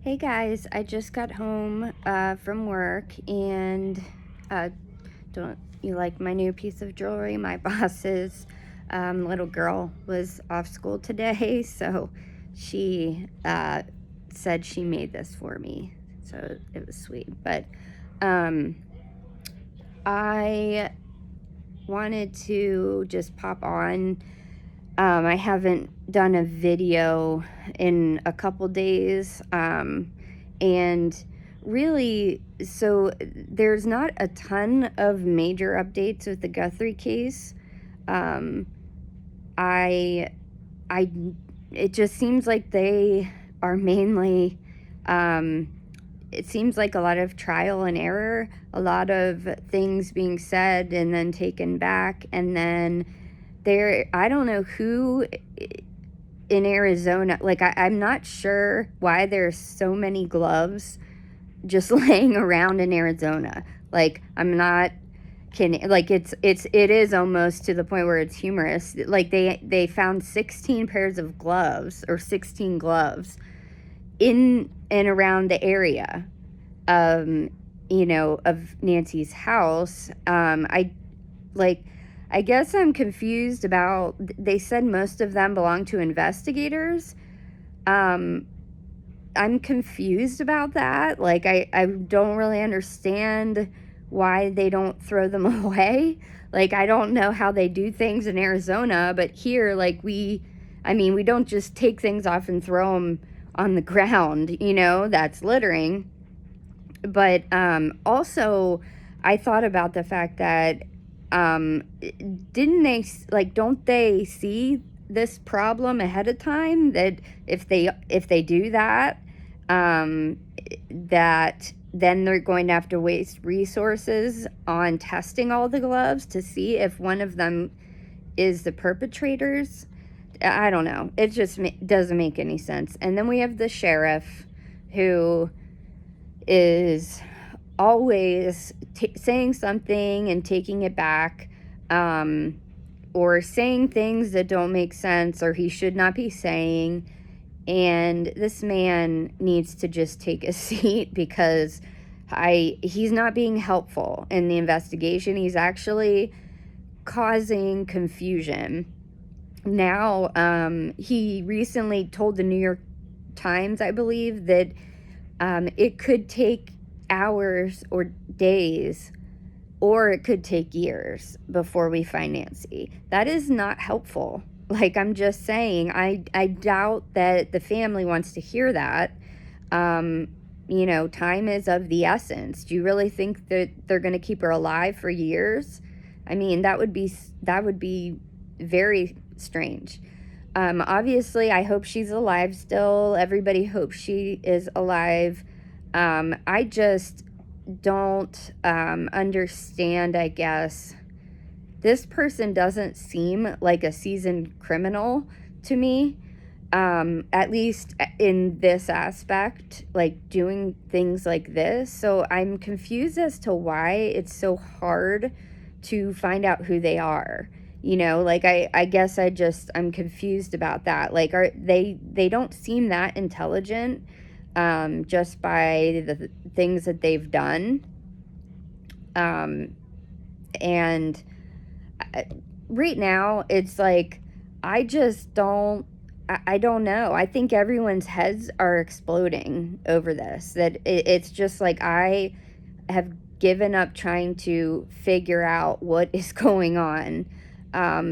Hey guys, I just got home from work and uh, don't you like my new piece of jewelry? My boss's little girl was off school today, so she said she made this for me. So it was sweet. But um, I wanted to just pop on. I haven't done a video in a couple days. And really, so there's not a ton of major updates with the Guthrie case. Um, I, I, it just seems like they are mainly, it seems like a lot of trial and error, a lot of things being said and then taken back, and then I don't know who in Arizona, like I'm not sure why there's so many gloves just laying around in Arizona. Like I'm not kidding. Like it is almost to the point where it's humorous. Like they found 16 pairs of gloves or 16 gloves in and around the area, um, of Nancy's house. I guess I'm confused about, they said most of them belong to investigators. Um, I'm confused about that. Like, I don't really understand why they don't throw them away. Like, I don't know how they do things in Arizona, but here, like, we don't just take things off and throw them on the ground, that's littering. But also, I thought about the fact that didn't they, like, don't they see this problem ahead of time, that if they do that, um, that then they're going to have to waste resources on testing all the gloves to see if one of them is the perpetrators? I don't know. It just doesn't make any sense. And then we have the sheriff, who is always saying something and taking it back, or saying things that don't make sense or he should not be saying. And this man needs to just take a seat, because he's not being helpful in the investigation. He's actually causing confusion. Now, he recently told the New York Times, I believe, that it could take hours or days, or it could take years before we find Nancy. That is not helpful. Like, I'm just saying, I doubt that the family wants to hear that. Time is of the essence. Do you really think that they're going to keep her alive for years? I mean, that would be very strange. Obviously, I hope she's alive still. Everybody hopes she is alive. I just don't understand, I guess. This person doesn't seem like a seasoned criminal to me, at least in this aspect, like doing things like this. So I'm confused as to why it's so hard to find out who they are. Like I guess I'm confused about that. Like, they don't seem that intelligent, just by the things that they've done. And right now, it's like, I don't know. I think everyone's heads are exploding over this. That it's just like, I have given up trying to figure out what is going on,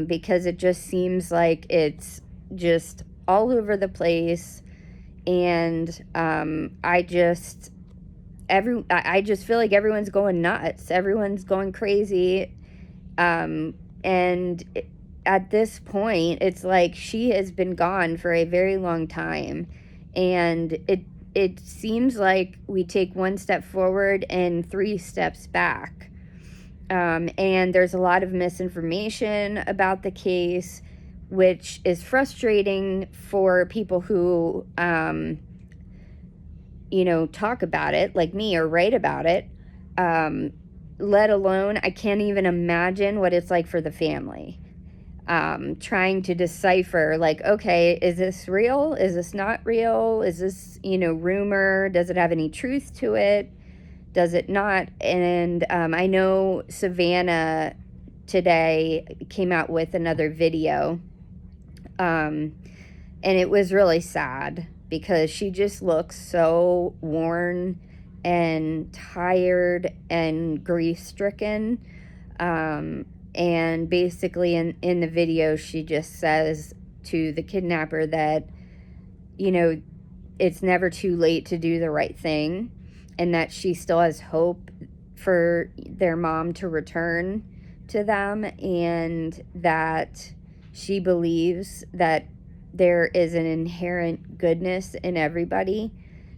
because it just seems like it's just all over the place. And I just feel like everyone's going nuts. Everyone's going crazy. And at this point, it's like she has been gone for a very long time. And it seems like we take one step forward and 3 steps back. And there's a lot of misinformation about the case, which is frustrating for people who, talk about it like me or write about it. Let alone, I can't even imagine what it's like for the family. trying to decipher, like, okay, is this real? Is this not real? Is this, rumor? Does it have any truth to it? Does it not? And I know Savannah today came out with another video, and it was really sad because she just looks so worn and tired and grief-stricken. And basically in the video, she just says to the kidnapper that, it's never too late to do the right thing, and that she still has hope for their mom to return to them, and that she believes that there is an inherent goodness in everybody.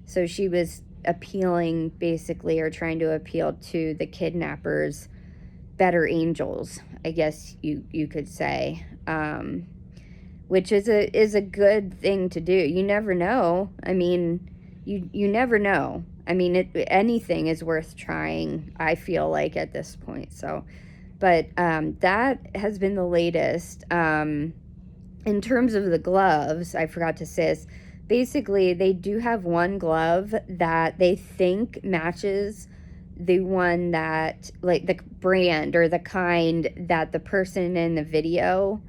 So she was appealing, basically, or trying to appeal to the kidnappers' better angels, I guess you could say, which is a good thing to do. You never know. I mean, you never know. I mean, anything is worth trying, I feel like, at this point. So, but that has been the latest. In terms of the gloves, I forgot to say this. Basically, they do have one glove that they think matches the one that, like, the brand or the kind that the person in the video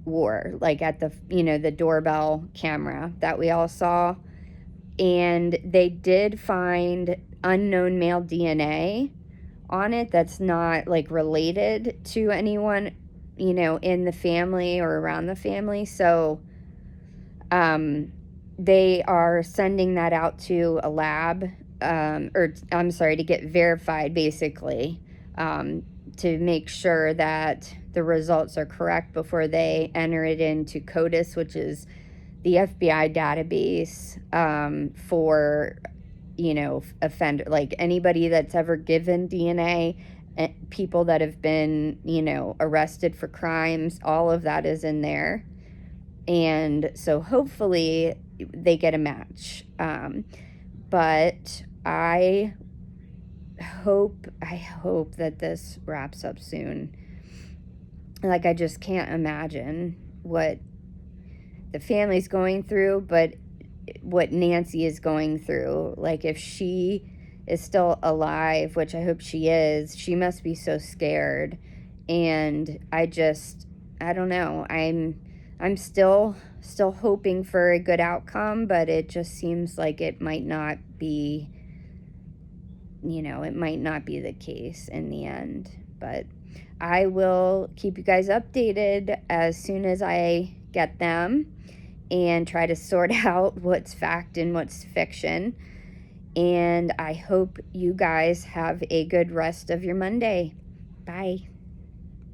wore, like at the doorbell camera that we all saw. And they did find unknown male DNA on it that's not, like, related to anyone, in the family or around the family. So they are sending that out to a lab, or I'm sorry, to get verified, basically, to make sure that the results are correct before they enter it into CODIS, which is the FBI database for, offender, like anybody that's ever given DNA, people that have been, arrested for crimes, all of that is in there. And so hopefully they get a match. But I hope that this wraps up soon. Like, I just can't imagine what the family's going through, but what Nancy is going through. Like, if she is still alive, which I hope she is, she must be so scared. And I don't know. I'm still hoping for a good outcome, but it just seems like it might not be, it might not be the case in the end. But I will keep you guys updated as soon as I get them and try to sort out what's fact and what's fiction. And I hope you guys have a good rest of your Monday. Bye.